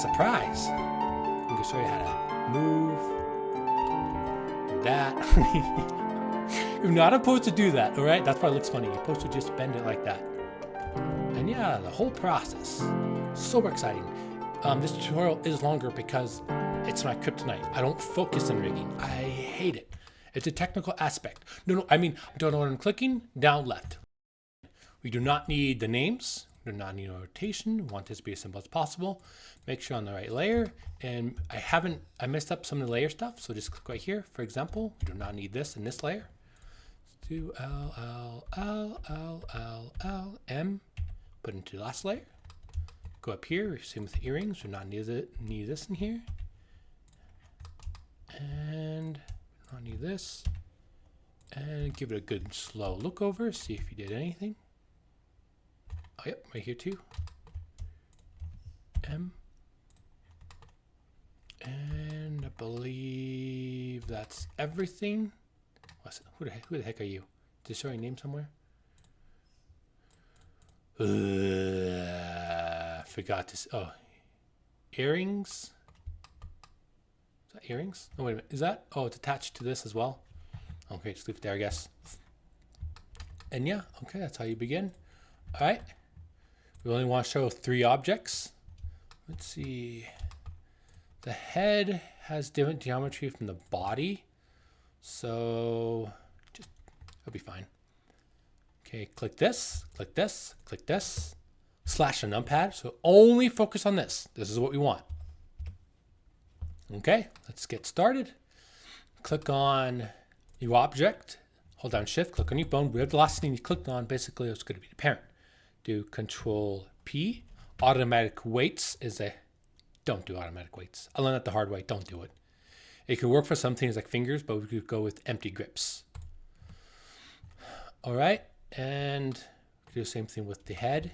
Surprise! I'm going to show you how to move, do that. You're not supposed to do that, all right? That's why it looks funny. You're supposed to just bend it like that. And yeah, the whole process. Super exciting. This tutorial is longer because it's my kryptonite. I don't focus on rigging. I hate it. It's a technical aspect. I mean, don't know what I'm clicking? Down left. We do not need the names. We do not need a rotation. We want this to be as simple as possible. Make sure on the right layer. And I messed up some of the layer stuff. So just click right here. For example, we do not need this in this layer. Let's do M. Put into the last layer. Go up here. Same with the earrings. We do not need this in here. And we do not need this. And give it a good slow look over. See if you did anything. Oh, yep, right here too. M. And I believe that's everything. Who the heck are you? Did it show your name somewhere? Forgot this. Oh, earrings. Is that earrings? Oh, wait a minute. Is that? Oh, it's attached to this as well. Okay, just leave it there, I guess. And yeah, okay, that's how you begin. All right. We only want to show 3 objects. Let's see. The head has different geometry from the body. So it'll be fine. Okay, click this, click this, click this, slash a numpad. So only focus on this. This is what we want. Okay, let's get started. Click on your object, hold down shift, click on your bone. Whatever the last thing you clicked on, basically it's going to be the parent. Do Control P. Automatic weights don't do automatic weights. I learned that the hard way. Don't do it. It could work for some things like fingers, but we could go with empty grips. All right, and do the same thing with the head.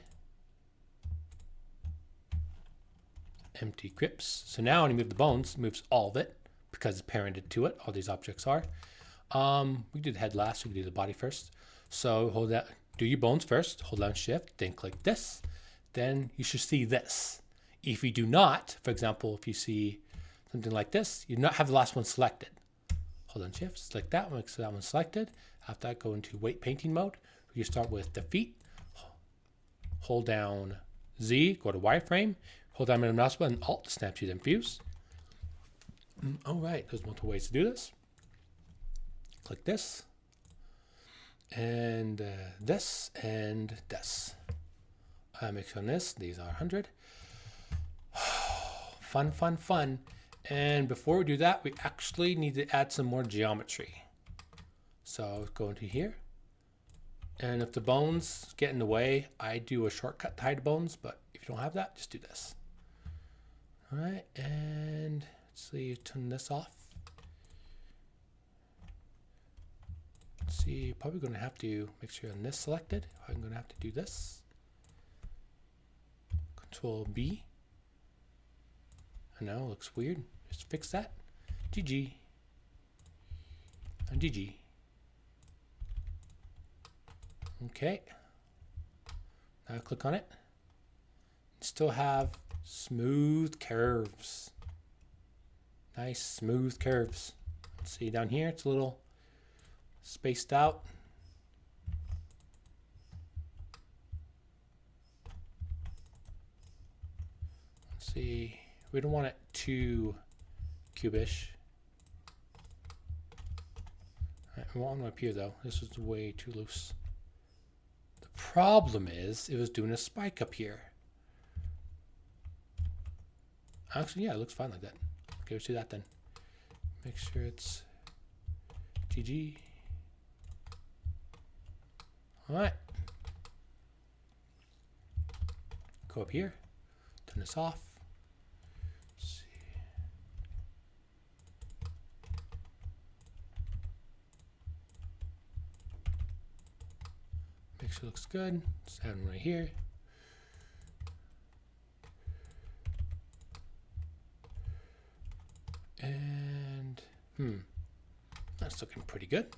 Empty grips. So now when you move the bones, it moves all of it because it's parented to it. All these objects are. We did the head last. We could do the body first. So hold that. Do your bones first. Hold down shift. Then click this. Then you should see this. If you do not, for example, if you see something like this, you do not have the last one selected. Hold on shift, select that one, so that one selected. After that, go into weight painting mode. You start with the feet. Hold down Z, go to wireframe. Hold down the mouse button, Alt, snap to them views. All right, there's multiple ways to do this. Click this, and this, and this. Make sure on this, these are 100. Fun, fun, fun. And before we do that, we actually need to add some more geometry. So go into here. And if the bones get in the way, I do a shortcut to hide bones, but if you don't have that, just do this. All right, and let's see, turn this off. Let's see, probably gonna have to make sure on this selected. I'm gonna have to do this. Control B. I know, it looks weird. Just fix that. GG. And GG. Okay. Now click on it. Still have smooth curves. Nice smooth curves. Let's see down here, it's a little spaced out. Let's see. We don't want it too cubish. We want one up here though. This was way too loose. The problem is it was doing a spike up here. Actually, yeah, it looks fine like that. Okay, let's do that then. Make sure it's GG. All right. Go up here. Turn this off. Make sure it looks good. Just add one right here. And that's looking pretty good.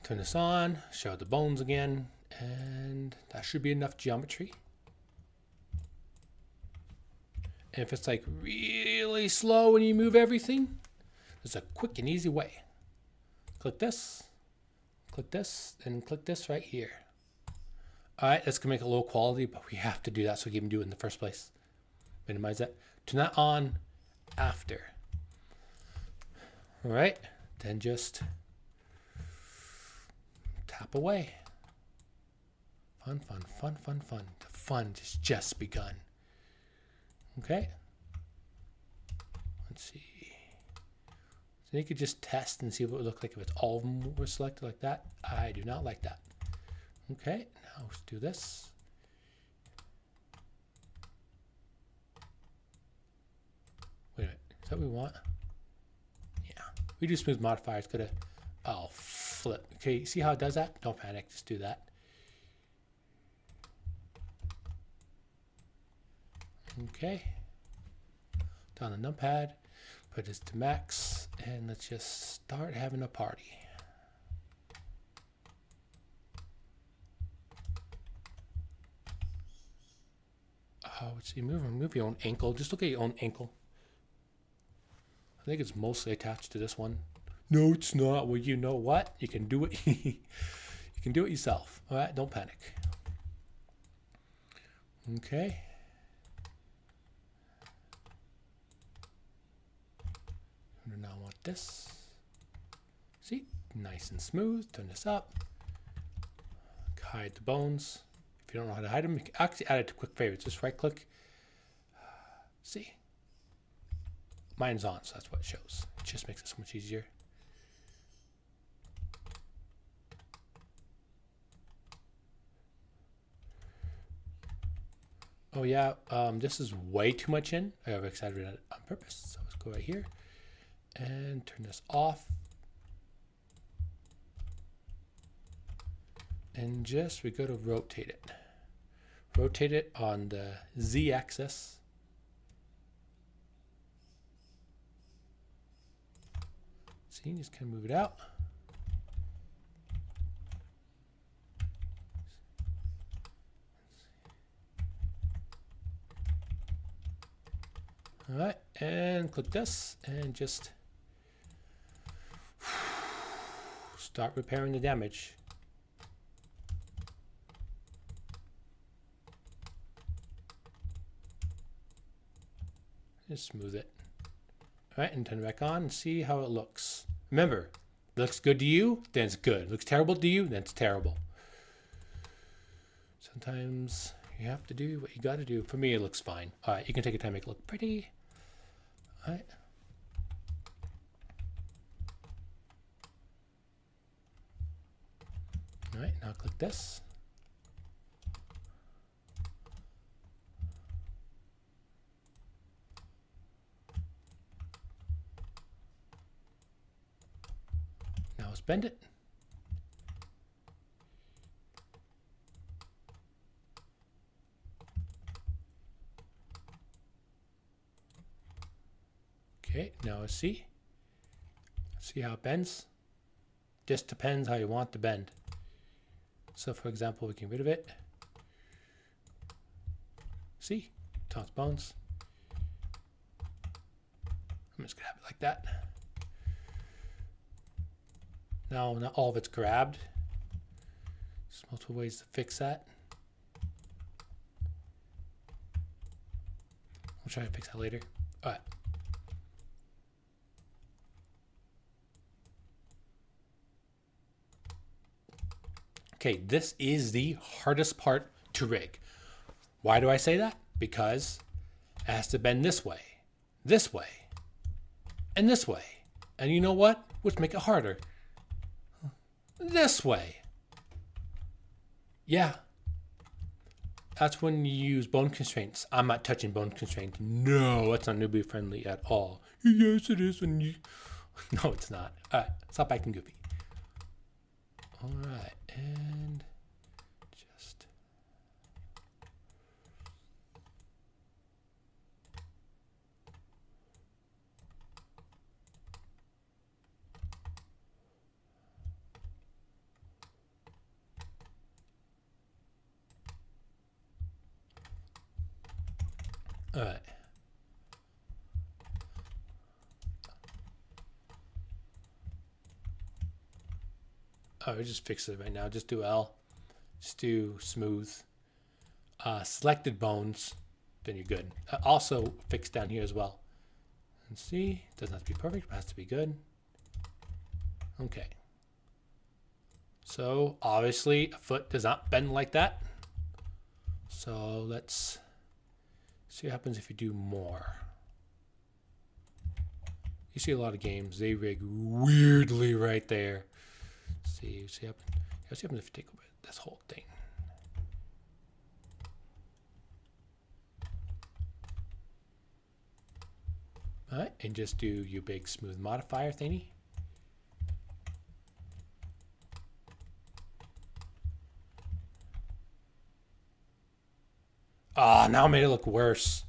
Turn this on, show the bones again, and that should be enough geometry. And if it's like really slow when you move everything, there's a quick and easy way. Click this, and click this right here. All right, that's gonna make it low quality, but we have to do that so we can do it in the first place. Minimize that. Turn that on after. All right, then just tap away. Fun, fun, fun, fun, fun. The fun has just begun. Okay. Let's see. So you could just test and see what it would look like if it's all of them were selected like that. I do not like that. Okay, now let's do this. Wait a minute, is that what we want? Yeah, we do smooth modifiers. Could have, oh, flip. Okay, see how it does that? Don't panic, just do that. Okay, down the numpad, put this to max, and let's just start having a party. Oh, let's see, move your own ankle. Just look at your own ankle. I think it's mostly attached to this one. No, it's not. Well, you know what? You can do it. You can do it yourself. All right, don't panic. Okay. I now want this. See, nice and smooth. Turn this up. Hide the bones. If you don't know how to hide them, you can actually add it to quick favorites. Just right click. See, mine's on, so that's what it shows. It just makes it so much easier. Oh yeah, this is way too much in. I have exaggerated it on purpose. So let's go right here and turn this off. And just, we go to rotate it. Rotate it on the Z axis. See, just kind of move it out. All right, and click this and just start repairing the damage. Just smooth it. All right, and turn it back on and see how it looks. Remember, it looks good to you, then it's good. It looks terrible to you, then it's terrible. Sometimes you have to do what you got to do. For me, it looks fine. All right, you can take your time, make it look pretty. All right. All right, now click this. Now let's bend it. Okay, now let's see. See how it bends? Just depends how you want to bend. So for example, we can get rid of it. See? Toss bones. I'm just gonna have it like that. Now, not all of it's grabbed. There's multiple ways to fix that. We'll try to fix that later. All right. Okay, this is the hardest part to rig. Why do I say that? Because it has to bend this way, and this way. And you know what? Let's make it harder. This way. Yeah. That's when you use bone constraints. I'm not touching bone constraints. No, that's not newbie friendly at all. Yes, it is when you... No, it's not. All right, stop acting goofy. All right, and just... All right. Oh, we just fix it right now. Just do L. Just do smooth. Selected bones. Then you're good. Also fix down here as well. And see, it doesn't have to be perfect, but it has to be good. Okay. So obviously a foot does not bend like that. So let's see what happens if you do more. You see a lot of games, they rig weirdly right there. See what happens if you take away this whole thing. All right, and just do your big smooth modifier thingy. Ah, now I made it look worse.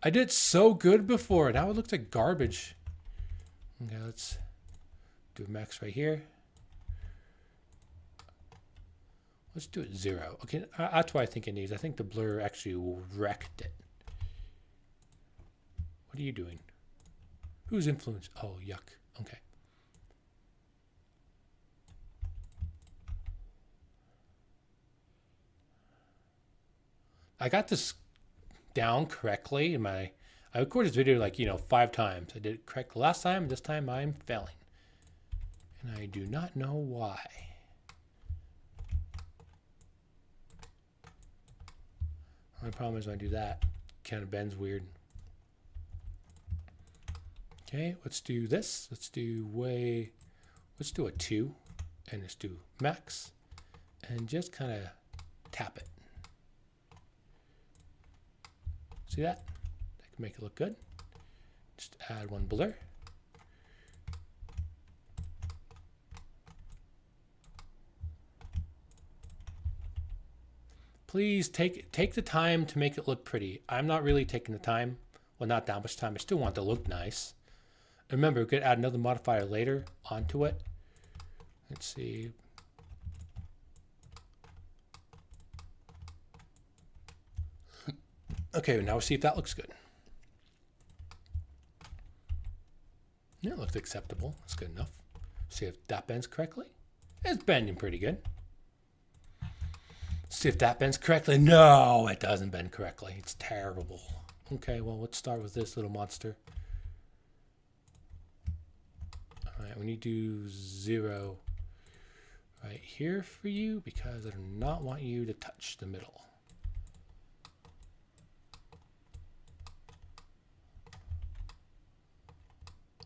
I did so good before. Now it looks like garbage. Okay, let's do a max right here. Let's do it 0. Okay, that's what I think it needs. I think the blur actually wrecked it. What are you doing? Who's influenced? Oh, yuck. Okay. I got this down correctly in my, I recorded this video like, 5 times. I did it correct the last time, and this time I'm failing. And I do not know why. My problem is when I do that, it kind of bends weird. Okay, let's do this. Let's do a 2, and let's do max, and just kind of tap it. See that? That can make it look good. Just add one blur. Please take the time to make it look pretty. I'm not really taking the time. Well, not that much time. I still want it to look nice. Remember, we could add another modifier later onto it. Let's see. Okay, now we'll see if that looks good. Yeah, it looks acceptable. That's good enough. See if that bends correctly. It's bending pretty good. See if that bends correctly. No, it doesn't bend correctly. It's terrible. Okay, well, let's start with this little monster. All right, we need to do 0 right here for you because I do not want you to touch the middle.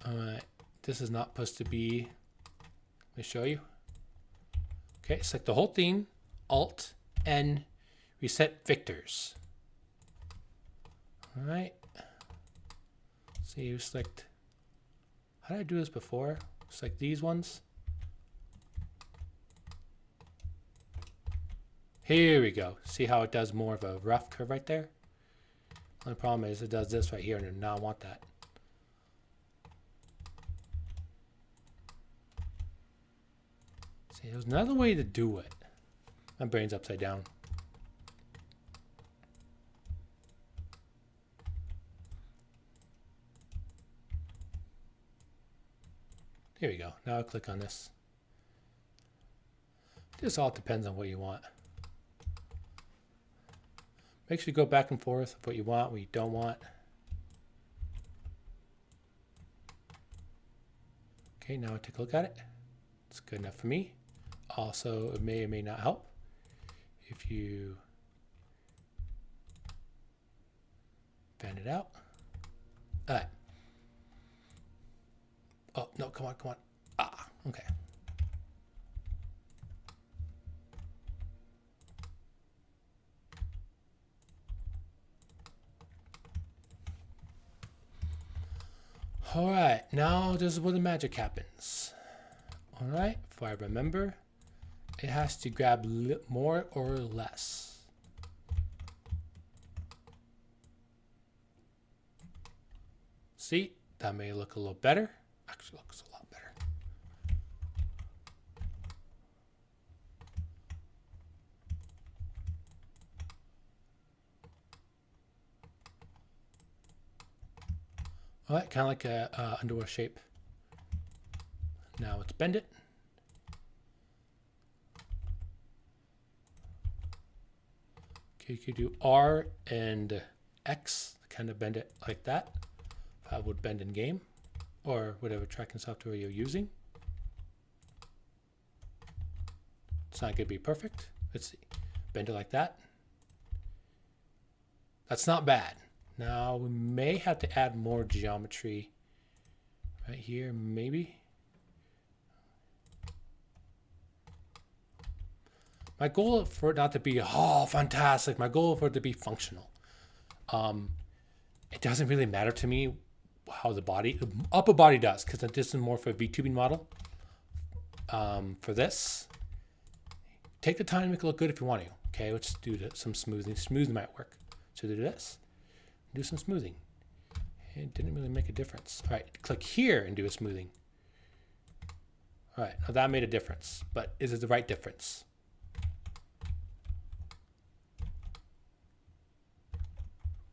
All right, this is not supposed to be, let me show you. Okay, select the whole theme, Alt, N, reset vectors. All right, so you select, how did I do this before? Select these ones. Here we go. See how it does more of a rough curve right there? The problem is it does this right here and I do not want that. See, there's another way to do it. My brain's upside down. Here we go. Now I'll click on this. This all depends on what you want. Make sure you go back and forth with what you want, what you don't want. Okay, now I take a look at it. It's good enough for me. Also, it may or may not help if you fan it out. All right. Oh, no, come on, come on. Ah, okay. All right, now this is where the magic happens. All right, if I remember, it has to grab more or less. See, that may look a little better. Actually looks a lot better. All right, kind of like a underwear shape. Now let's bend it. Okay, you could do R and X, kind of bend it like that. I would bend in game or whatever tracking software you're using. It's not going to be perfect. Let's see. Bend it like that. That's not bad. Now we may have to add more geometry right here, maybe. My goal for it not to be, oh, fantastic. My goal for it to be functional. It doesn't really matter to me how the upper body does, because this is more for a VTubing model. For this, take the time to make it look good if you want to. Okay, let's do some smoothing. Smoothing might work. So do this, do some smoothing. It didn't really make a difference. All right, click here and do a smoothing. All right, now that made a difference, but is it the right difference?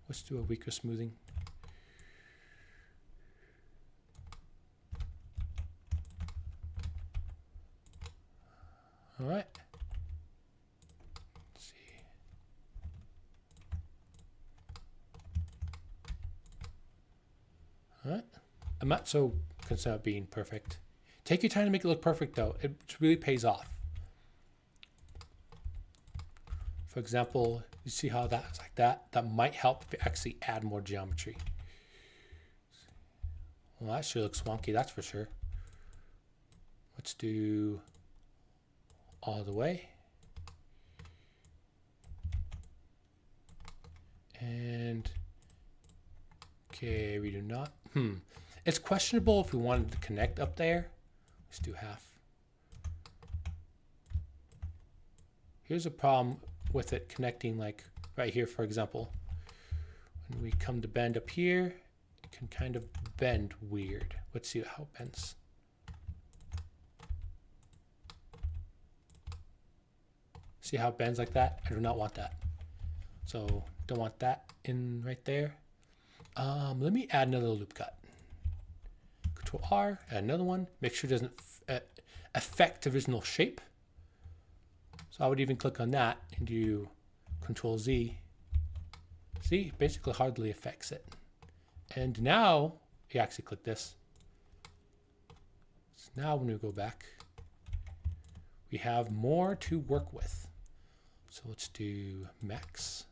Let's do a weaker smoothing. All right. Let's see. All right. I'm not so concerned about being perfect. Take your time to make it look perfect, though. It really pays off. For example, you see how that's like that? That might help if you actually add more geometry. Well, that sure looks wonky, that's for sure. Let's do all the way. And okay, we do not. It's questionable if we wanted to connect up there. Let's do half. Here's a problem with it connecting, like right here, for example. When we come to bend up here, it can kind of bend weird. Let's see how it bends. See how it bends like that? I do not want that. So don't want that in right there. Let me add another loop cut. Control R, add another one. Make sure it doesn't affect the original shape. So I would even click on that and do Control Z. See, it basically hardly affects it. And now you actually click this. So now when we go back, we have more to work with. So let's do max.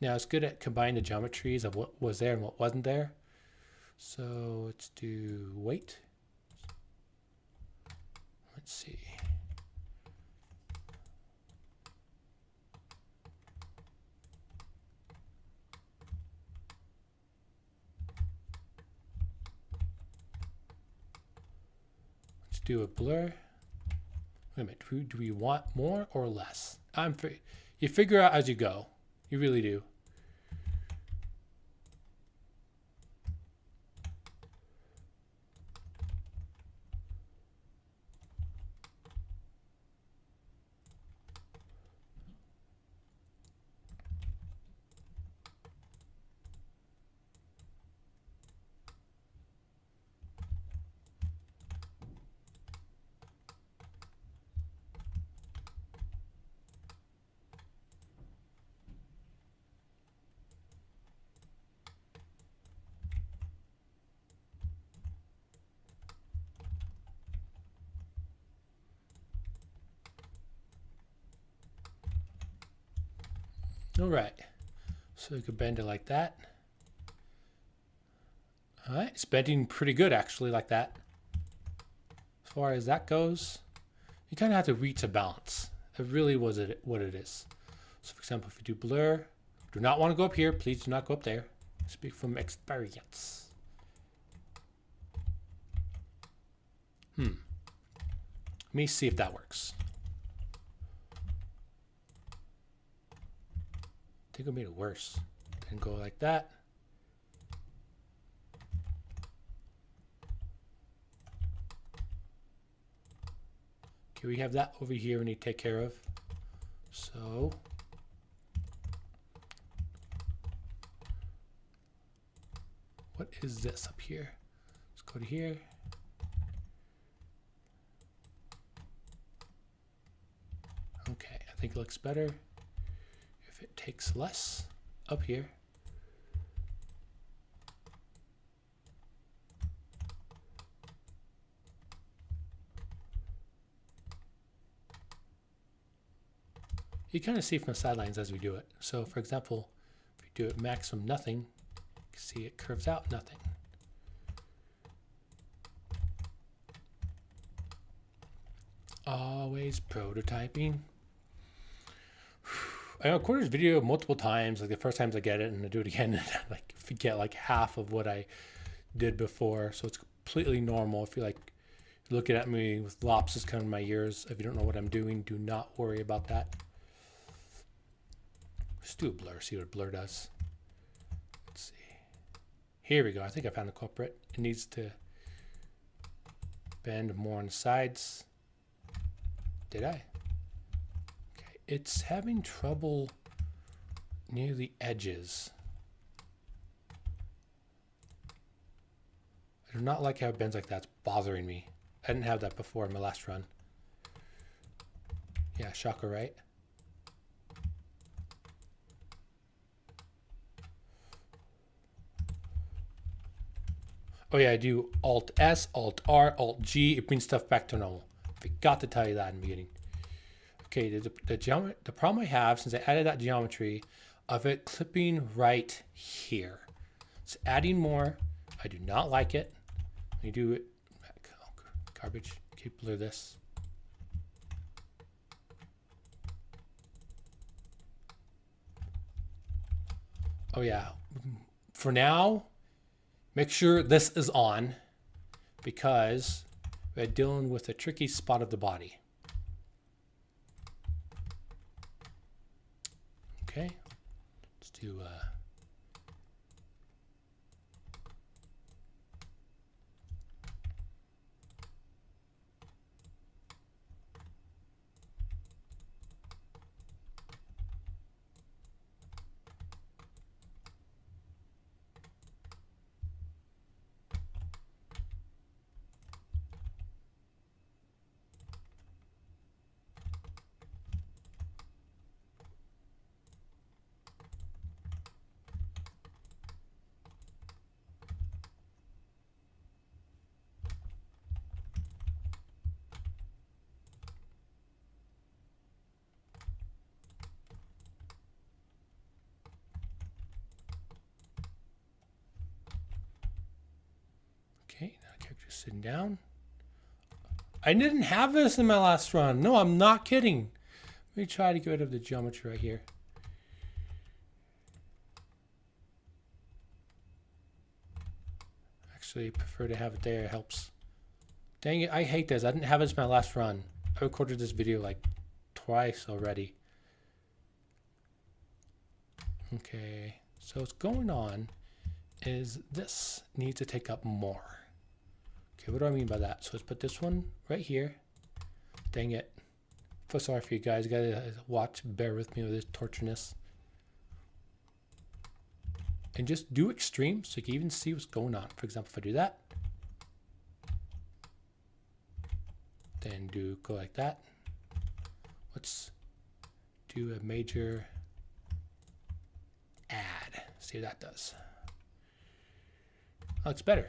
Now it's good at combining the geometries of what was there and what wasn't there. So let's do weight. Let's see. Let's do a blur. Wait a minute, do we want more or less? You figure out as you go. You really do. All right, so you could bend it like that. All right, it's bending pretty good actually like that. As far as that goes, you kind of have to reach a balance. It really was what it is. So for example, if you do blur, do not want to go up here. Please do not go up there. Speak from experience. Let me see if that works. I think I made it worse. Then go like that. Okay, we have that over here we need to take care of. So what is this up here? Let's go to here. Okay, I think it looks better if it takes less up here. You kind of see from the sidelines as we do it. So for example, if we do it maximum nothing, you can see it curves out nothing. Always prototyping. I recorded this video multiple times, like the first times I get it and I do it again and I like forget like half of what I did before. So it's completely normal. If you're like looking at me with lopses coming in my ears, if you don't know what I'm doing, do not worry about that. Let's do a blur, see what a blur does. Let's see. Here we go. I think I found the culprit. It needs to bend more on the sides. Did I? Okay, it's having trouble near the edges. I do not like how it bends like that. It's bothering me. I didn't have that before in my last run. Yeah, shocker, right? Oh yeah, I do Alt S, Alt R, Alt G. It brings stuff back to normal. Forgot to tell you that in the beginning. Okay, the problem I have, since I added that geometry, of it clipping right here. It's adding more. I do not like it. Let me do it. Oh, garbage. Keep blur this. Oh yeah. For now, make sure this is on because we're dealing with a tricky spot of the body. Okay, let's do okay, now the character's sitting down. I didn't have this in my last run. No, I'm not kidding. Let me try to get rid of the geometry right here. Actually, prefer to have it there. It helps. Dang it, I hate this. I didn't have this in my last run. I recorded this video like twice already. Okay, so what's going on is this needs to take up more. Okay, what do I mean by that? So let's put this one right here. Dang it. Feel sorry for you guys. You gotta watch, bear with me with this tortureness. And just do extreme so you can even see what's going on. For example, if I do that, then go like that. Let's do a major add. See what that does. That looks better.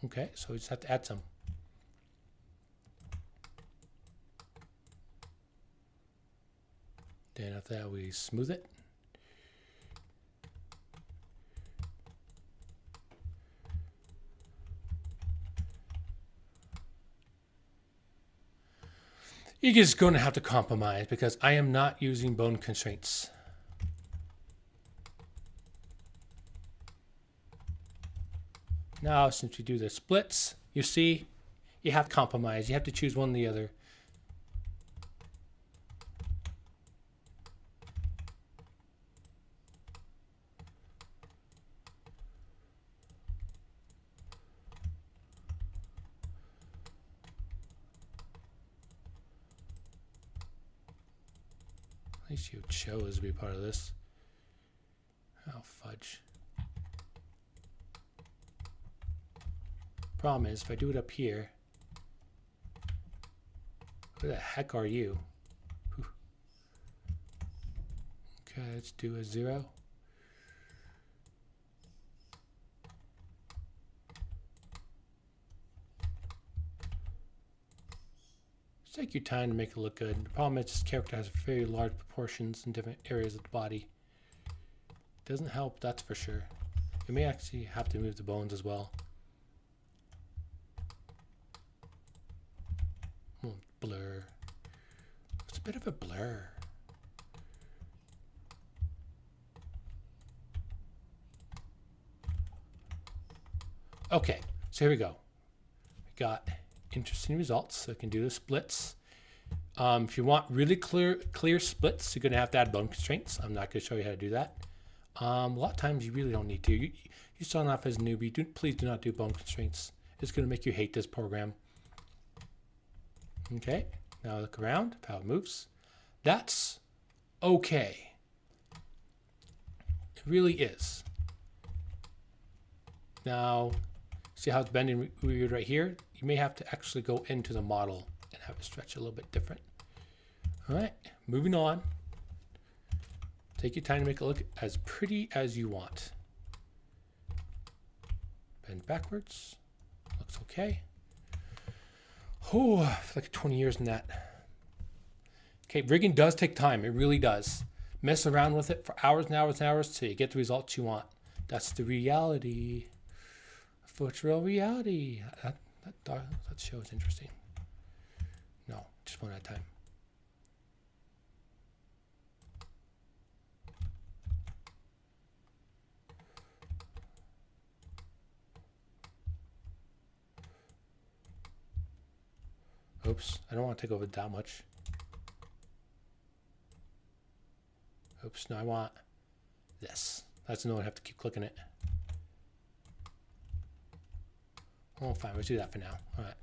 Okay, so we just have to add some. Then after that, we smooth it. You're just going to have to compromise because I am not using bone constraints. Now, since we do the splits, you see, you have to compromise. You have to choose one or the other. At least you chose to be part of this. Oh, fudge. Problem is, if I do it up here, where the heck are you? Okay, let's do a 0. Take your time to make it look good. The problem is this character has very large proportions in different areas of the body. Doesn't help, that's for sure. You may actually have to move the bones as well. Blur. It's a bit of a blur. Okay, so here we go. We got interesting results. So I can do the splits. If you want really clear splits, you're going to have to add bone constraints. I'm not going to show you how to do that. A lot of times you really don't need to. You starting off as a newbie, please do not do bone constraints. It's going to make you hate this program. Okay, now look around, how it moves. That's okay. It really is. Now, see how it's bending weird right here? You may have to actually go into the model and have it stretch a little bit different. All right, moving on. Take your time to make it look as pretty as you want. Bend backwards. Looks okay. Oh, I feel like 20 years in that. Okay, rigging does take time. It really does. Mess around with it for hours and hours and hours till you get the results you want. That's the reality. Virtual reality. That show is interesting. No, just one at a time. Oops, I don't want to take over that much. Oops, no, I want this. That's no, I have to keep clicking it. Oh, fine, let's do that for now. All right.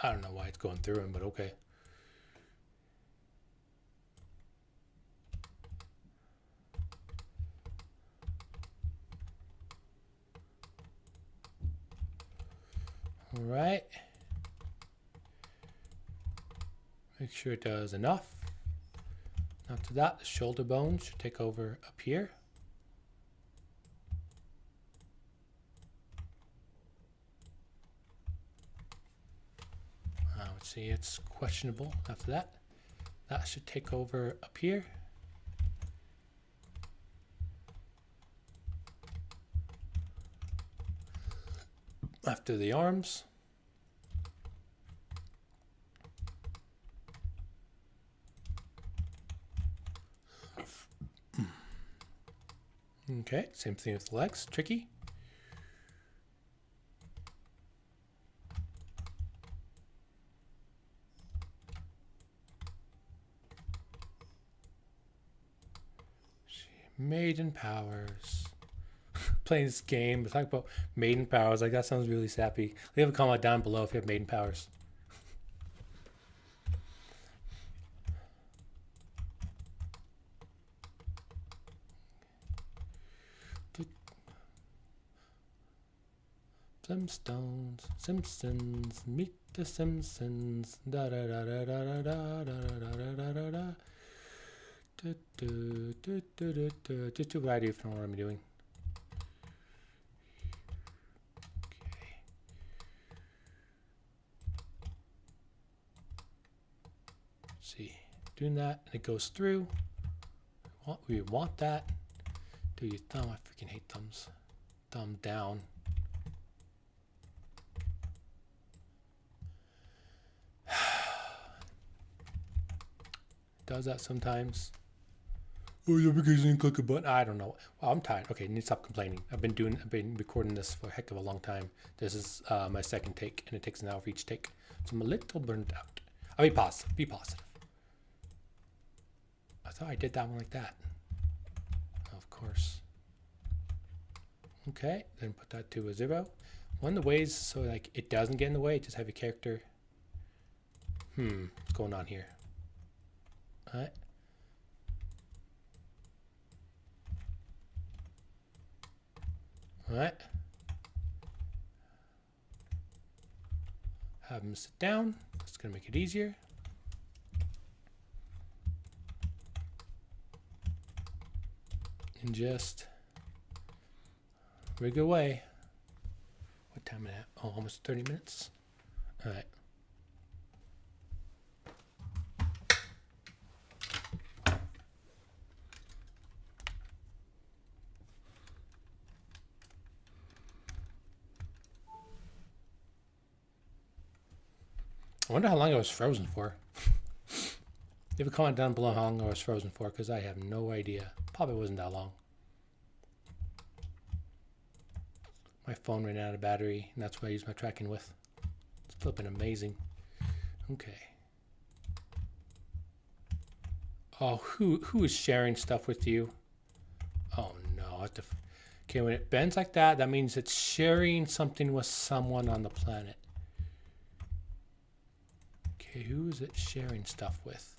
I don't know why it's going through him, but okay. All right. Make sure it does enough. After that, the shoulder bones should take over up here. Let's see, it's questionable. After that, that should take over up here. After the arms. Okay, same thing with the legs, tricky. Maiden powers. Playing this game, talk about maiden powers, like that sounds really sappy. Leave a comment down below if you have maiden powers. Flintstones, Simpsons, meet the Simpsons. Da da da da da da da da da da da. Just do what I do if you don't know what I'm doing. Okay. Let's see, doing that, and it goes through. We want that. Do your thumb. I freaking hate thumbs. Thumb down. Does that sometimes. Oh yeah, because you didn't click a button. I don't know. Well, I'm tired. Okay, need to stop complaining. I've been recording this for a heck of a long time. This is my second take, and it takes an hour for each take. So I'm a little burnt out. I'll be positive. Be positive. I thought I did that one like that. Of course. Okay, then put that to a 0. One of the ways so like it doesn't get in the way, just have your character. What's going on here? All right. All right. have them sit down. That's going to make it easier. And just rig away. What time is it? Oh, almost 30 minutes. All right. I wonder how long I was frozen for. Leave a comment down below how long I was frozen for, because I have no idea. Probably wasn't that long. My phone ran out of battery, and that's what I use my tracking with. It's flipping amazing. Okay. Oh, who is sharing stuff with you? Oh no, I have to. Okay, when it bends like that, that means it's sharing something with someone on the planet. Okay, who is it sharing stuff with?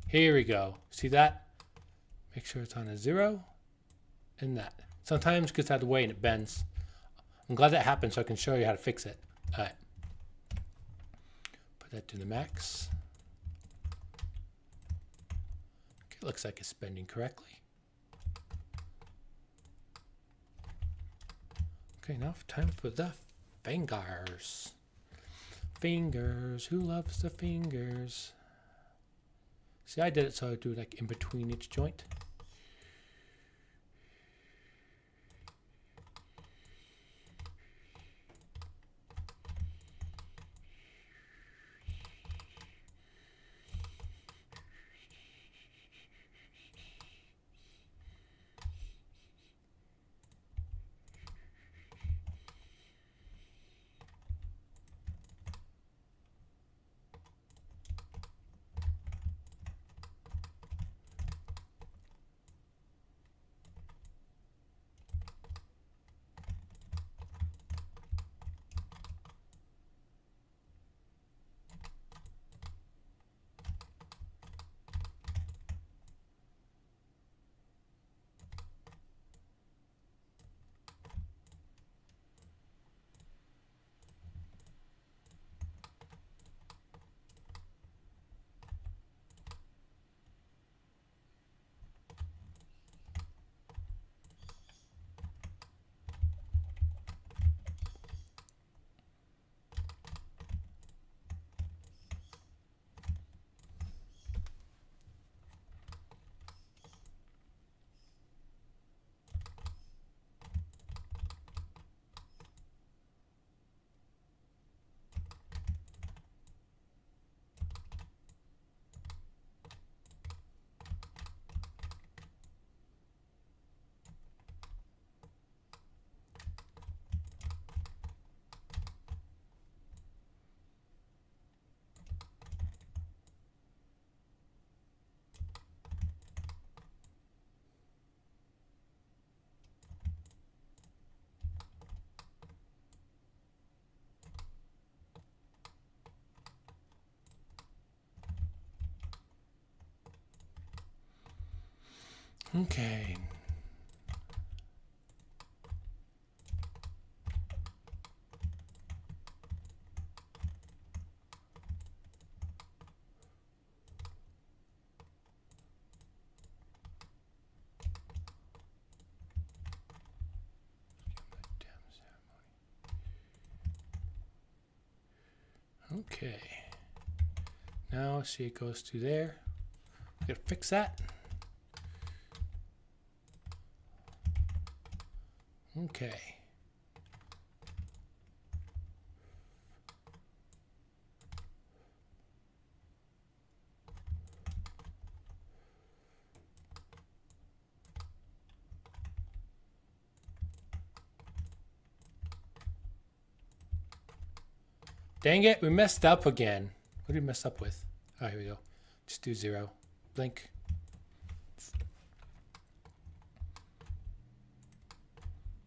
Here we go. See that? Make sure it's on a 0 and that. Sometimes it gets out of the way and it bends. I'm glad that happened so I can show you how to fix it. All right. Put that to the max. Okay, it looks like it's bending correctly. Okay, now time for the fingers. Fingers. Who loves the fingers? See, I did it so I do like in between each joint. Okay. Okay. Now see it goes to there. We gotta fix that. Okay. Dang it, we messed up again. What did we mess up with? Oh, here we go. Just do 0. Blink.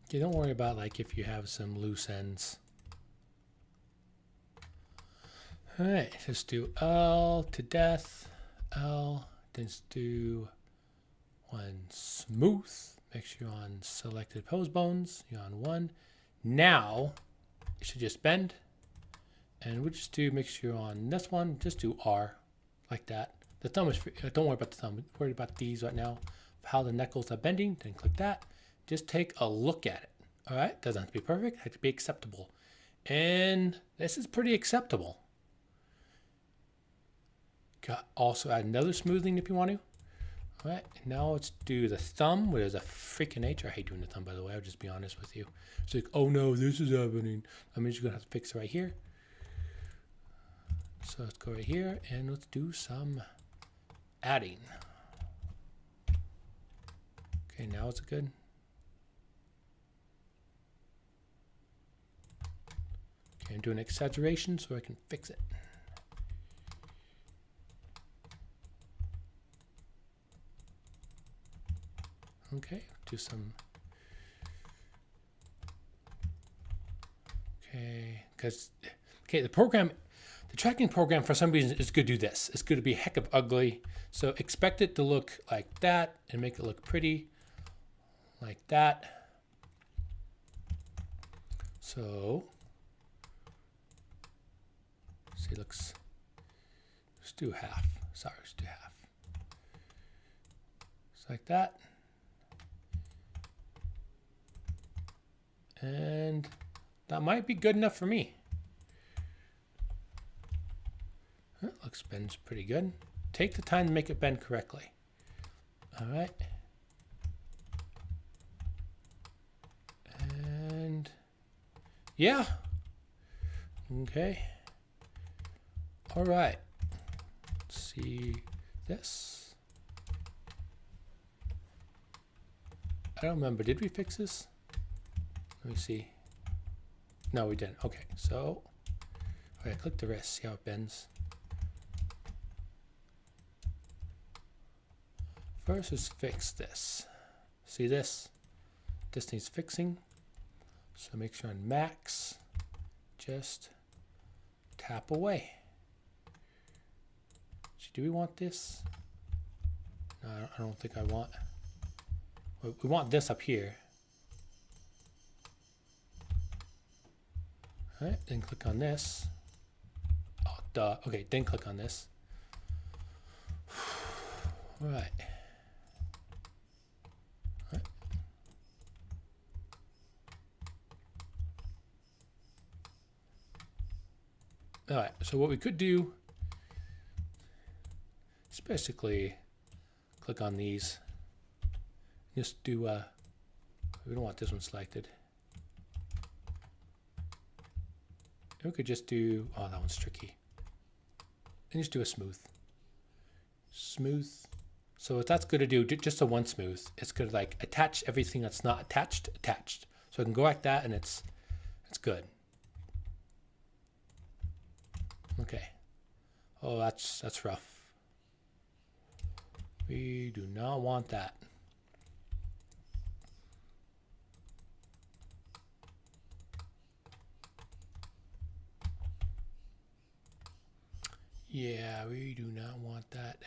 Okay, don't worry about like if you have some loose ends. All right, let's do L to death. L, then let's do one smooth. Make sure you're on selected pose bones. You're on 1. Now it should just bend. And we'll just make sure you're on this one. Just do R like that. The thumb is free. Don't worry about the thumb. We're worried about these right now. How the knuckles are bending. Then click that. Just take a look at it. All right. Doesn't have to be perfect. It has to be acceptable. And this is pretty acceptable. Also add another smoothing if you want to. All right, now let's do the thumb, where there's a freaking H. I hate doing the thumb, by the way. I'll just be honest with you. It's like, oh no, this is happening. I'm just gonna have to fix it right here. So let's go right here and let's do some adding. Okay, now it's good. Okay, I'm doing exaggeration so I can fix it. Okay, do some. Okay, the tracking program for some reason is good to do this. It's good to be a heck of ugly. So expect it to look like that and make it look pretty like that. So, see, let's do half. Sorry, let's do half. Just like that. And that might be good enough for me. That looks bends pretty good. Take the time to make it bend correctly. All right. And yeah. Okay. All right. Let's see this. I don't remember. Did we fix this? Let me see. No, we didn't. Okay, so okay, click the wrist, see how it bends. First is fix this. See this? This needs fixing. So make sure on max, just tap away. Do we want this? No, I don't think I want. We want this up here. All right, then click on this. Oh, duh. Okay, then click on this. All right. All right. All right, so what we could do is basically click on these. Just do, we don't want this one selected. We could just do, oh, that one's tricky. And just do a smooth. Smooth. So what that's going to do, just a one smooth, it's going to like attach everything that's not attached. So I can go like that and it's good. Okay. Oh, that's rough. We do not want that. Yeah, we do not want that.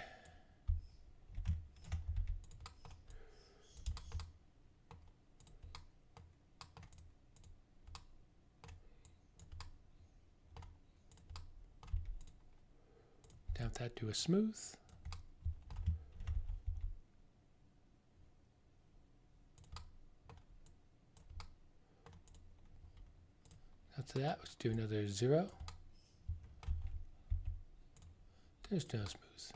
Tap that to a smooth. After that, let's do another 0. There's no smooth.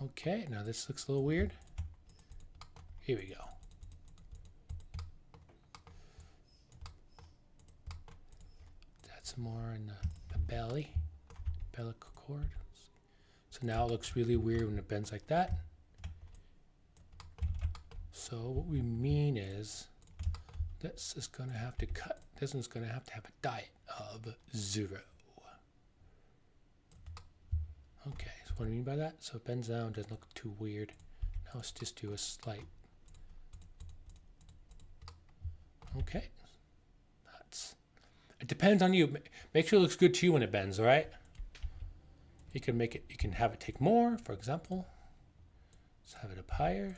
Okay, now this looks a little weird. Here we go. Add some more in the belly, umbilical cord. So now it looks really weird when it bends like that. So what we mean is this is going to have to cut. This one's going to have a diet of 0. Okay, so what do I mean by that? So it bends down, doesn't look too weird. Now let's just do a slight. Okay, it depends on you. Make sure it looks good to you when it bends, all right? You can make it. You can have it take more, for example. Let's have it up higher.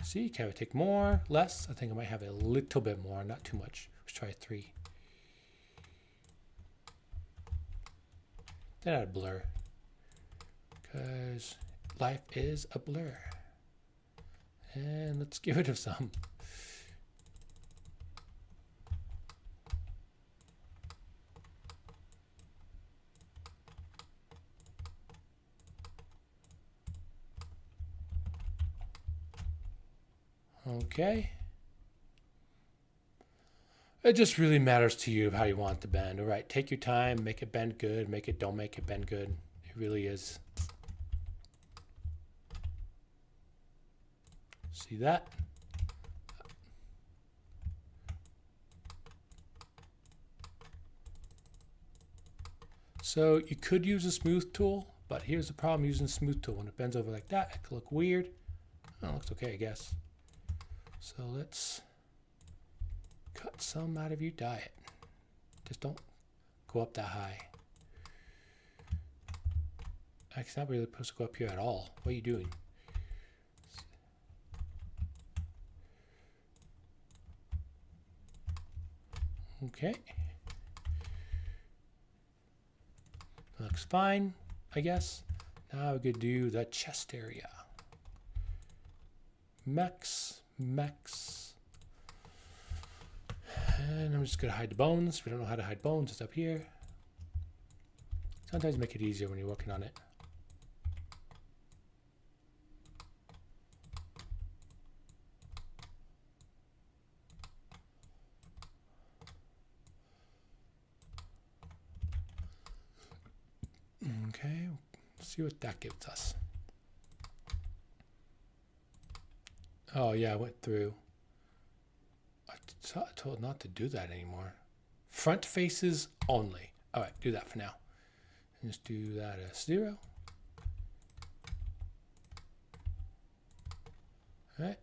See, can I take more, less? I think I might have a little bit more, not too much. Let's try 3. Then add a blur, because life is a blur. And let's get rid of some. Okay. It just really matters to you how you want it to bend. All right, take your time, make it bend good, don't make it bend good. It really is. See that? So you could use a smooth tool, but here's the problem using a smooth tool. When it bends over like that, it could look weird. Oh, it looks okay, I guess. So let's cut some out of your diet. Just don't go up that high. It's not really supposed to go up here at all. What are you doing? Okay. Looks fine, I guess. Now we could do the chest area. Max. And I'm just going to hide the bones. If we don't know how to hide bones, it's up here. Sometimes make it easier when you're working on it. Okay, let's see what that gives us. Oh yeah, I went through. I told not to do that anymore. Front faces only. All right, do that for now. And just do that as 0. All right.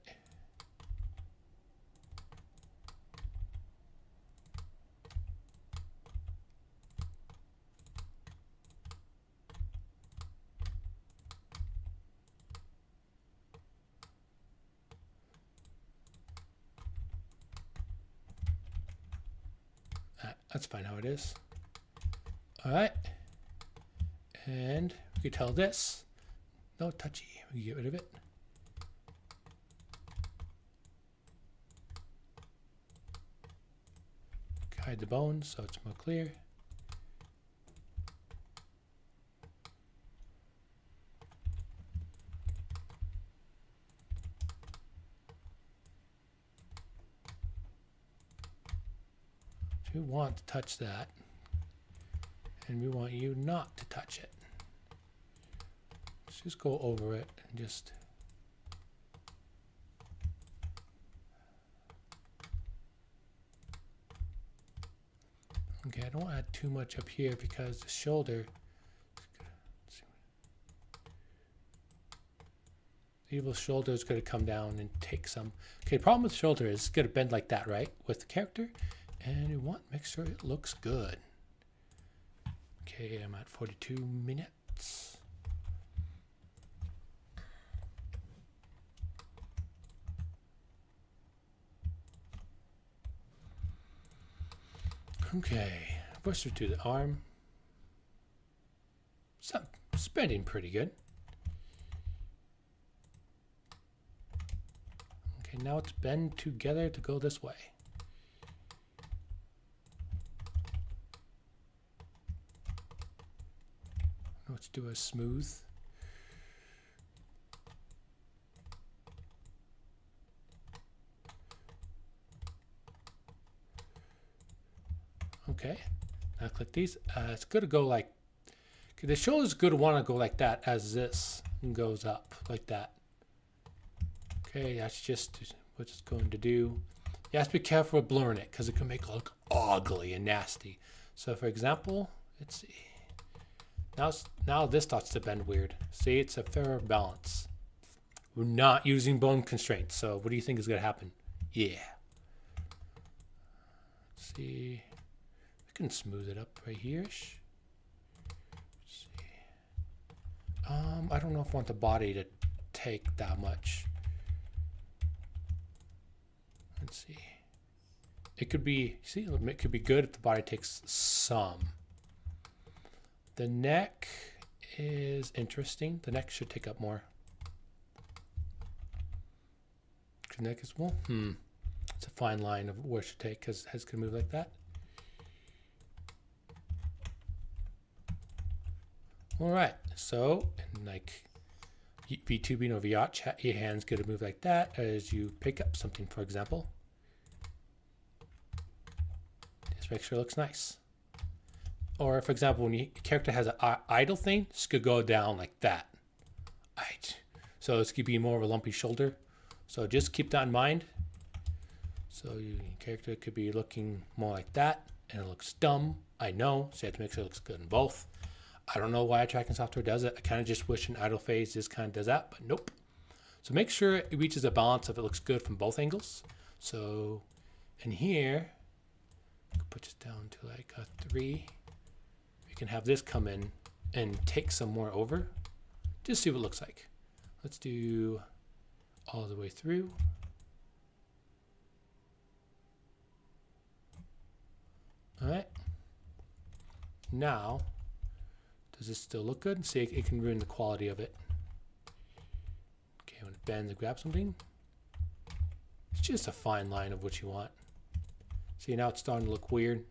That's fine how it is. All right. And we could tell this. No touchy. We can get rid of it. Hide the bones so it's more clear. We want to touch that, and we want you not to touch it. Let's just go over it and just okay. I don't add too much up here because the shoulder. The evil shoulder is going to come down and take some. Okay, the problem with the shoulder is it's going to bend like that, right, with the character. And we want to make sure it looks good. Okay, I'm at 42 minutes. Okay, first we do the arm. So, spending pretty good. Okay, now it's bend together to go this way. Let's do a smooth. Okay, now click these. It's good to go like, okay, the shoulder's good to want to go like that as this and goes up like that. Okay, that's just what it's going to do. You have to be careful with blurring it because it can make it look ugly and nasty. So for example, let's see. Now this starts to bend weird. See, it's a fairer balance. We're not using bone constraints, so what do you think is going to happen? Yeah. Let's see. We can smooth it up right here-ish. Let's see. I don't know if I want the body to take that much. Let's see. It could be, see, it could be good if the body takes some. The neck is interesting. The neck should take up more. The neck is, well, it's a fine line of where it should take because head's gonna move like that. All right, so and like vtubing or vrchat, your hand's gonna move like that as you pick up something, for example. Just make sure it looks nice. Or for example, when your character has an idle thing, this could go down like that. Right. So this could be more of a lumpy shoulder. So just keep that in mind. So your character could be looking more like that, and it looks dumb. I know, so you have to make sure it looks good in both. I don't know why tracking software does it. I kind of just wish an idle phase just kind of does that, but nope. So make sure it reaches a balance if it looks good from both angles. So in here, put this down to like a 3. We can have this come in and take some more over. Just see what it looks like. Let's do all the way through. All right. Now, does this still look good? See, it can ruin the quality of it. Okay, when it bends and grabs something, it's just a fine line of what you want. See, now it's starting to look weird.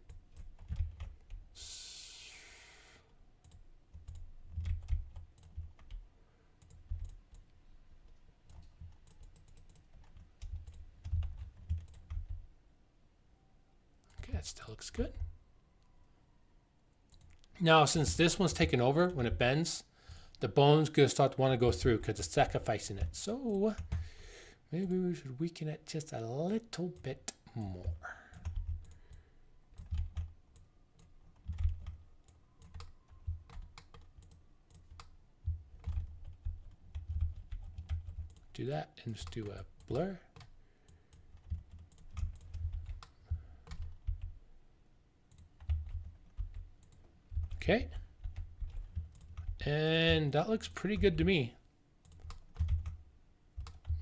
Okay, that still looks good. Now, since this one's taken over, when it bends, the bone's going to start to want to go through because it's sacrificing it. So maybe we should weaken it just a little bit more. Do that and just do a blur. Okay, and that looks pretty good to me.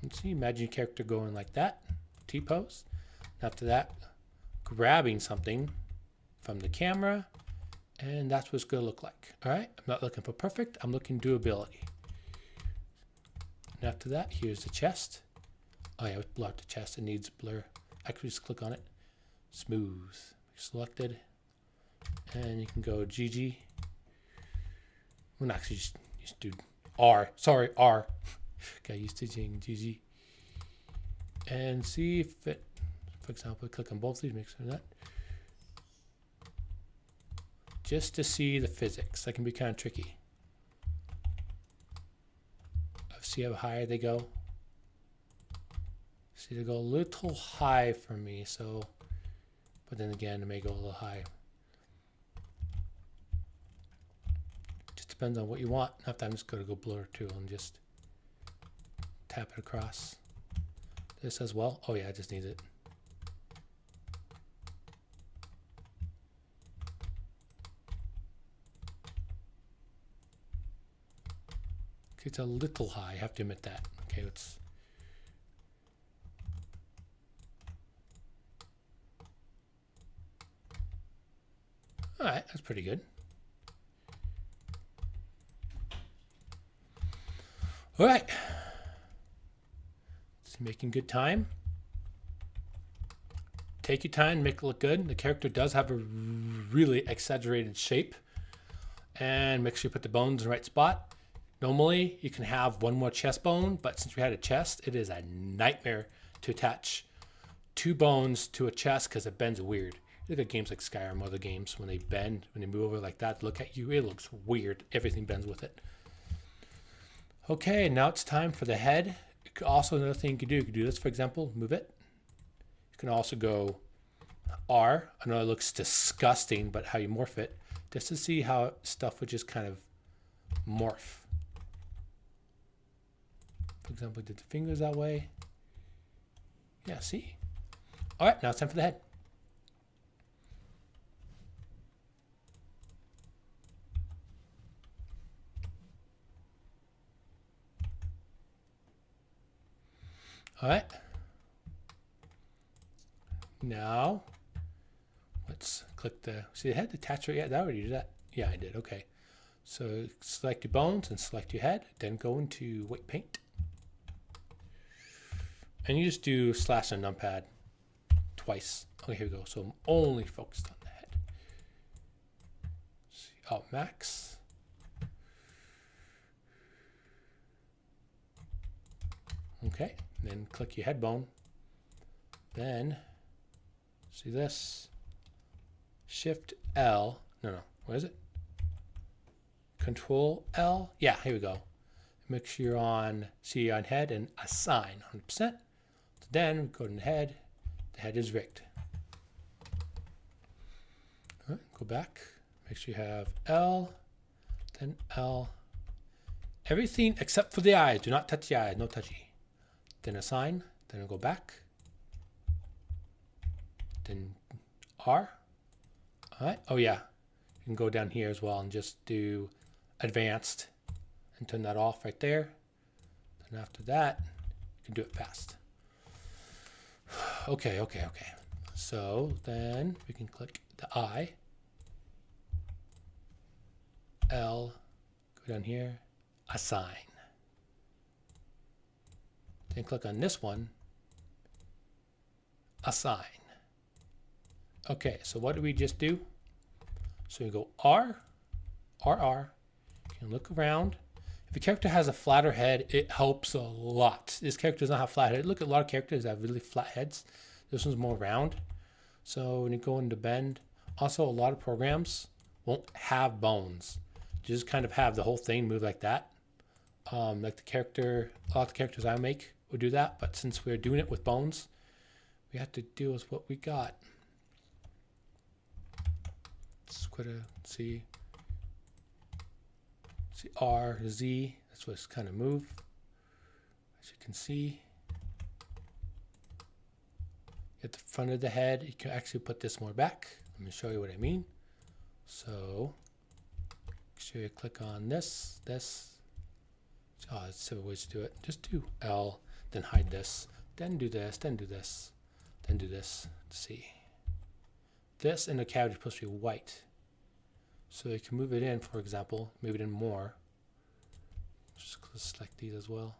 Let's see, imagine your character going like that, T-pose. After that, grabbing something from the camera, and that's what it's gonna look like. All right, I'm not looking for perfect, I'm looking doability. And after that, here's the chest. Oh yeah, let's blur out the chest, it needs blur. Actually, just click on it, smooth, selected. And you can go GG. Well, actually, just do R. Sorry, R. Got used to saying GG. And see if it, for example, click on both of these, make sure that. Just to see the physics. That can be kind of tricky. See how high they go? See, they go a little high for me, so, but then again, it may go a little high. Depends on what you want. After I'm just going to go blur too and just tap it across. This as well. Oh yeah, I just need it. Okay, it's a little high. I have to admit that. Okay, let's. All right, that's pretty good. All right, so making good time. Take your time, make it look good. The character does have a really exaggerated shape, and make sure you put the bones in the right spot. Normally, you can have one more chest bone, but since we had a chest, it is a nightmare to attach 2 bones to a chest because it bends weird. Look at games like Skyrim or other games, when they bend, when they move over like that, look at you, it looks weird. Everything bends with it. Okay, now it's time for the head. Also, another thing you can do this, for example, move it. You can also go R. I know it looks disgusting, but how you morph it, just to see how stuff would just kind of morph. For example, did the fingers that way. Yeah, see? All right, now it's time for the head. All right. Now, let's click the, see the head attached right yet? Did I already do that? Yeah, I did. Okay. So select your bones and select your head. Then go into weight paint. And you just do slash on numpad twice. Okay, here we go. So I'm only focused on the head. Let's see, Alt Max. Okay, then click your head bone. Then see this. Shift L. No, what is it? Control L. Yeah, here we go. Make sure you're on, see on head and assign 100%. So then we go to the head. The head is rigged. All right, go back. Make sure you have L, then L. Everything except for the eyes. Do not touch the eyes. No touchy. Then assign. Then I'll go back. Then R. All right. Oh yeah. You can go down here as well and just do advanced and turn that off right there. Then after that, you can do it fast. Okay. So then we can click the I, L, go down here, assign. Then click on this one, assign. Okay, so what did we just do? So we go R, RR. You can look around. If a character has a flatter head, it helps a lot. This character does not have flat head. Look at a lot of characters that have really flat heads. This one's more round. So when you go into bend, also a lot of programs won't have bones. You just kind of have the whole thing move like that. Like the character, a lot of the characters I make would do that, but since we're doing it with bones, we have to deal with what we got. Let's quit a see R, Z, that's what's kind of move. As you can see, at the front of the head, you can actually put this more back. Let me show you what I mean. So, make sure you click on this. Oh, there's several ways to do it. Just do L, then hide this, then do this, then do this, then do this. Let's see. This in the cavity is supposed to be white. So you can move it in, for example, move it in more. Just select these as well.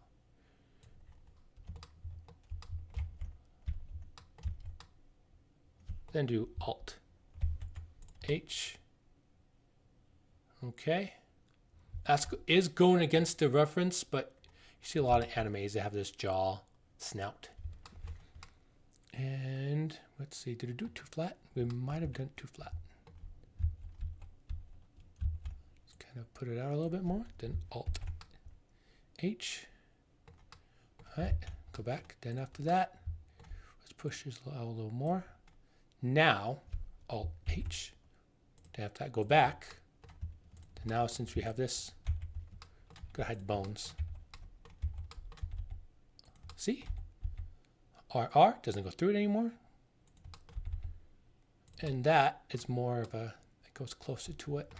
Then do Alt H. Okay. That is going against the reference, but you see a lot of animes that have this jaw snout. And let's see, did it do it too flat? We might have done it too flat. Let's kind of put it out a little bit more, then Alt H. All right, go back. Then after that, let's push this out a little more. Now, Alt H. Then after that, go back. Then now, since we have this, go ahead, bones. See? RR doesn't go through it anymore. And that is more of a, it goes closer to it.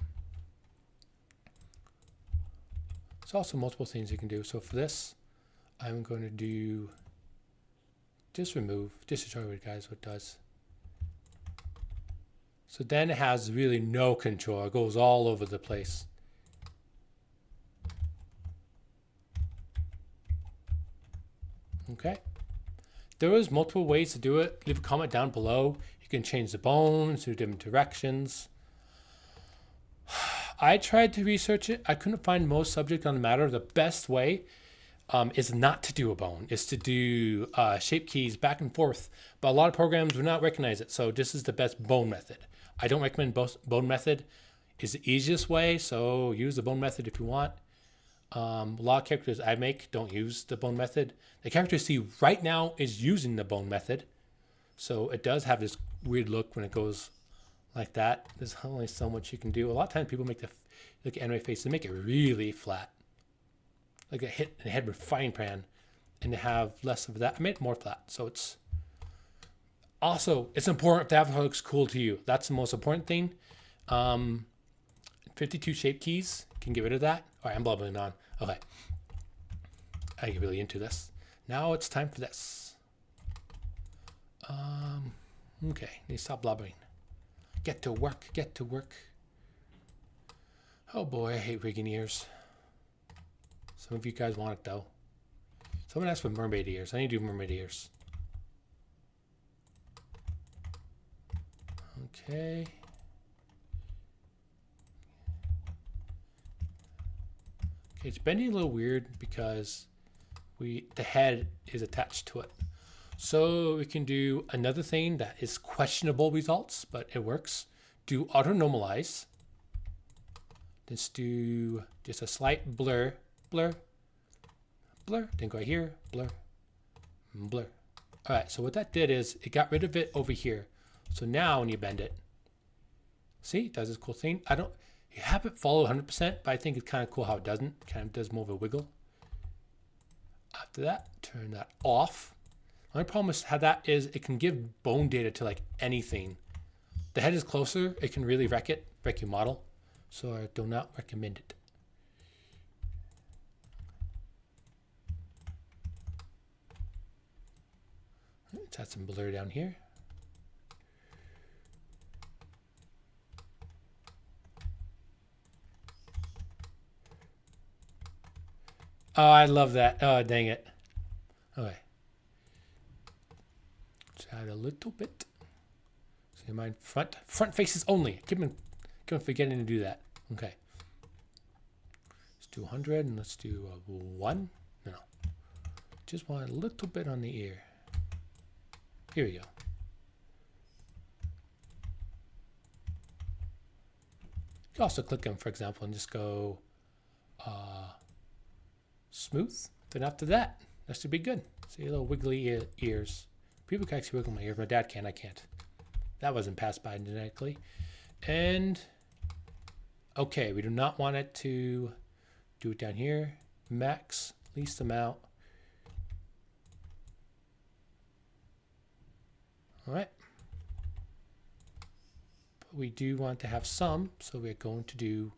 There's also multiple things you can do. So for this, I'm going to do just remove, just to show you guys what it does. So then it has really no control. It goes all over the place. Okay. There is multiple ways to do it. Leave a comment down below. You can change the bones, do different directions. I tried to research it. I couldn't find most subject on the matter. The best way is not to do a bone, is to do shape keys back and forth. But a lot of programs do not recognize it. So this is the best bone method. I don't recommend bone method. It's the easiest way. So use the bone method if you want. A lot of characters I make don't use the bone method. The character you see right now is using the bone method. So it does have this weird look when it goes like that. There's only so much you can do. A lot of times people make the look at anime face and make it really flat. Like a head with frying pan, and they have less of that. I made it more flat. So it's also, it's important to have it looks cool to you. That's the most important thing. 52 shape keys, can get rid of that. All right, I'm bubbling on. Okay. I get really into this. Now it's time for this. Okay, need to stop blubbering. Get to work, get to work. Oh boy, I hate rigging ears. Some of you guys want it though. Someone asked for mermaid ears. I need to do mermaid ears. Okay. Okay, it's bending a little weird because the head is attached to it. So we can do another thing that is questionable results, but it works. Do auto normalize. Let's do just a slight blur, blur, blur. Then go right here, blur, blur. All right, so what that did is it got rid of it over here. So now when you bend it, see, it does this cool thing. You have it follow 100%, but I think it's kind of cool how it doesn't. Kind of does more of a wiggle. After that, turn that off. The only problem with how that is it can give bone data to like anything. The head is closer, it can really wreck your model. So I do not recommend it. Let's add some blur down here. Oh, I love that. Oh, dang it. Okay. Let's add a little bit. So mind front faces only. Keep on forgetting to do that. Okay. Let's do 100 and let's do 1. No. Just want a little bit on the ear. Here we go. You can also click them, for example, and just go smooth. Then after that, that should be good. See a little wiggly ears. People can actually wiggle my ears. My dad can, I can't. That wasn't passed by genetically. And okay, we do not want it to do it down here. Max, least amount. All right. But we do want to have some, so we're going to do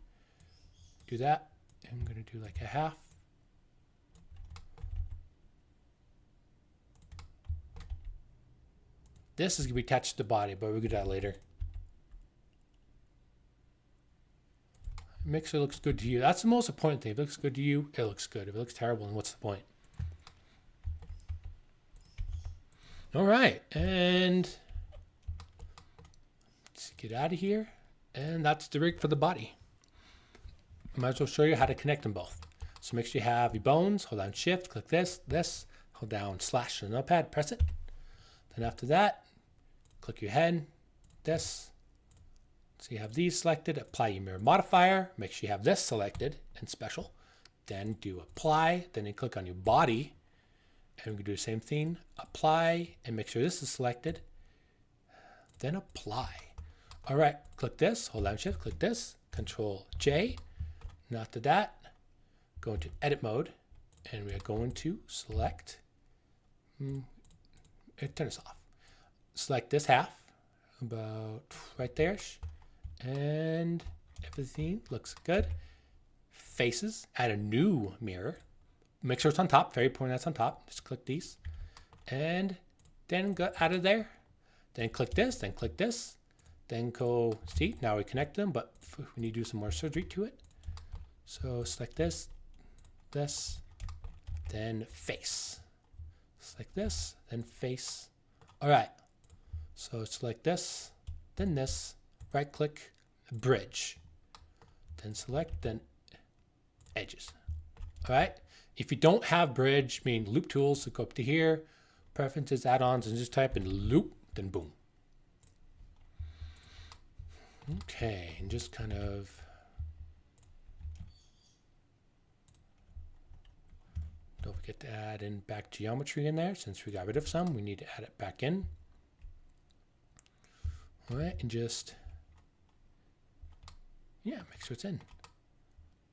that. I'm going to do like a half. This is going to be attached to the body, but we'll do that later. Make sure it looks good to you. That's the most important thing. If it looks good to you, it looks good. If it looks terrible, then what's the point? All right, and let's get out of here. And that's the rig for the body. I might as well show you how to connect them both. So make sure you have your bones, hold down shift, click this, hold down slash on the notepad, press it. Then after that, click your head, this. So you have these selected, apply your mirror modifier, make sure you have this selected and special. Then do apply, then you click on your body, and we can do the same thing, apply, and make sure this is selected, then apply. All right, click this, hold down shift, click this, Control J. And after that, go into edit mode, and we are going to select, turn this off. Select this half, about right there, and everything looks good. Faces, add a new mirror. Make sure it's on top, very important that's on top. Just click these, and then go out of there. Then click this, then go, see, now we connect them, but we need to do some more surgery to it. So select this, then face. Select this, then face. All right, so select this, then this, right click, bridge. Then select, then edges. All right, if you don't have bridge, loop tools, so go up to here, preferences, add-ons, and just type in loop, then boom. Okay, and just kind of don't forget to add in back geometry in there. Since we got rid of some, we need to add it back in. All right, and just, yeah, make sure it's in.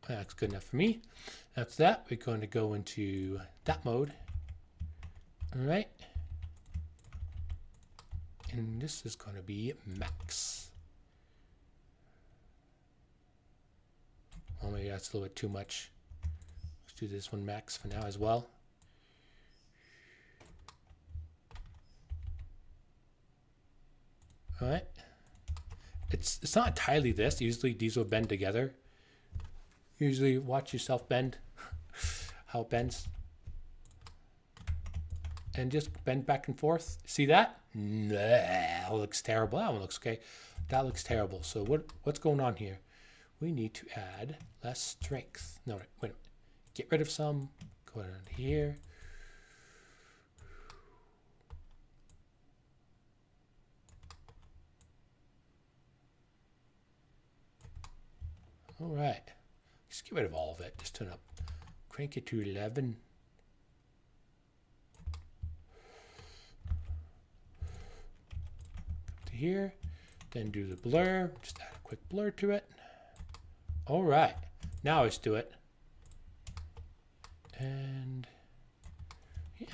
That's good enough for me. After that, we're going to go into that mode. All right. And this is going to be max. Oh, maybe that's a little bit too much. Let's do this one max for now as well. All right. It's not entirely this. Usually these will bend together. Usually watch yourself bend, how it bends. And just bend back and forth. See that? Nah, that looks terrible. That one looks okay. That looks terrible. So what's going on here? We need to add less strength. No, wait a minute. Get rid of some. Go down here. All right. Just get rid of all of it. Just turn up. Crank it to 11. To here. Then do the blur. Just add a quick blur to it. All right. Now let's do it. And yeah.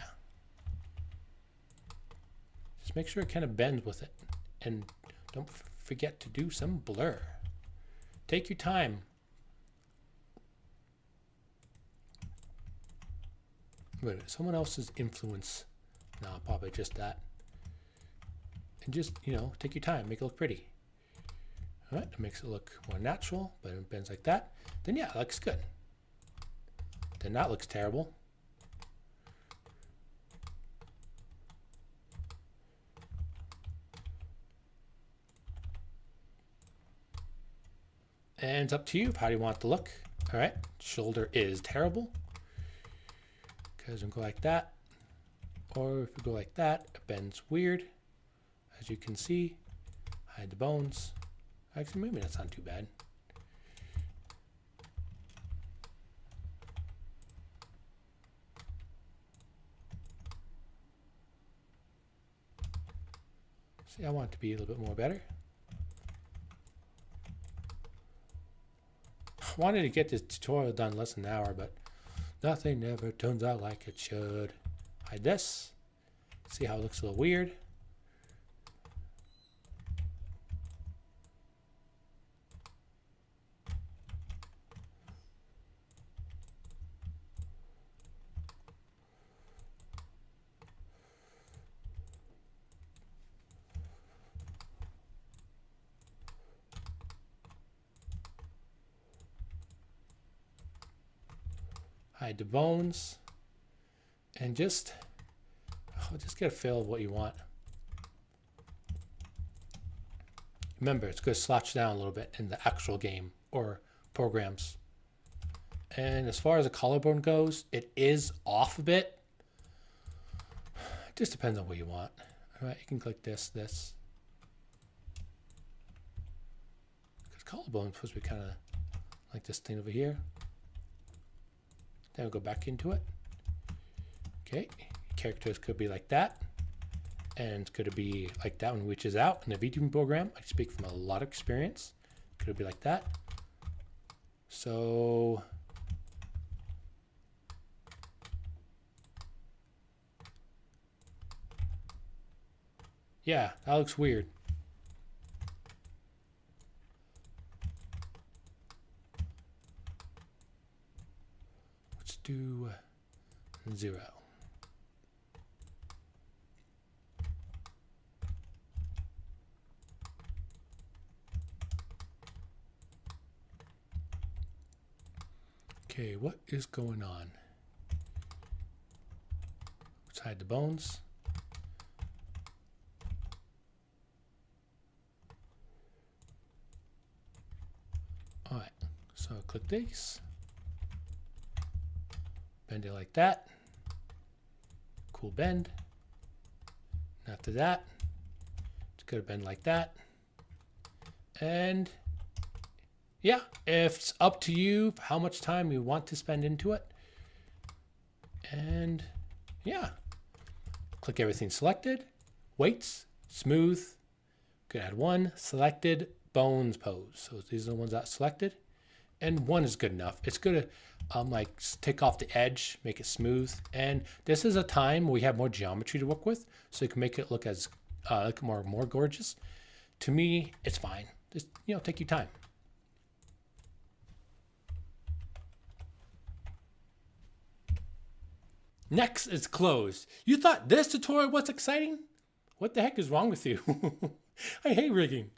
Just make sure it kind of bends with it. And don't forget to do some blur. Take your time. Wait, someone else's influence. No, probably just that. And just, take your time. Make it look pretty. All right, it makes it look more natural, but it bends like that. Then yeah, it looks good. Then that looks terrible. And it's up to you. How do you want it to look? All right, shoulder is terrible. Because we go like that. Or if we go like that, it bends weird. As you can see, hide the bones. Actually, maybe that's not too bad. See, I want it to be a little bit more better. I wanted to get this tutorial done in less than an hour, but nothing ever turns out like it should. Hide this. See how it looks a little weird. Hide the bones, and just get a feel of what you want. Remember, it's going to slouch down a little bit in the actual game or programs. And as far as the collarbone goes, it is off a bit. It just depends on what you want. All right, you can click this. Because collarbone is supposed to be kind of like this thing over here. Then we'll go back into it. Okay, characters could be like that. And it's going to be like that one, which is out in the vtuber program. I speak from a lot of experience. Could be like that. So yeah, that looks weird. Let's do 0. Okay, what is going on? Let's hide the bones. All right, so click this. Bend it like that. Cool bend. And after that, it's going to bend like that. And yeah, if it's up to you how much time you want to spend into it. And yeah, click everything selected, weights, smooth. Could add one, selected, bones pose. So these are the ones that selected. And one is good enough. It's good to like take off the edge, make it smooth. And this is a time where we have more geometry to work with, so you can make it look as like more gorgeous. To me, it's fine. Just take your time. Next is closed. You thought this tutorial was exciting? What the heck is wrong with you? I hate rigging.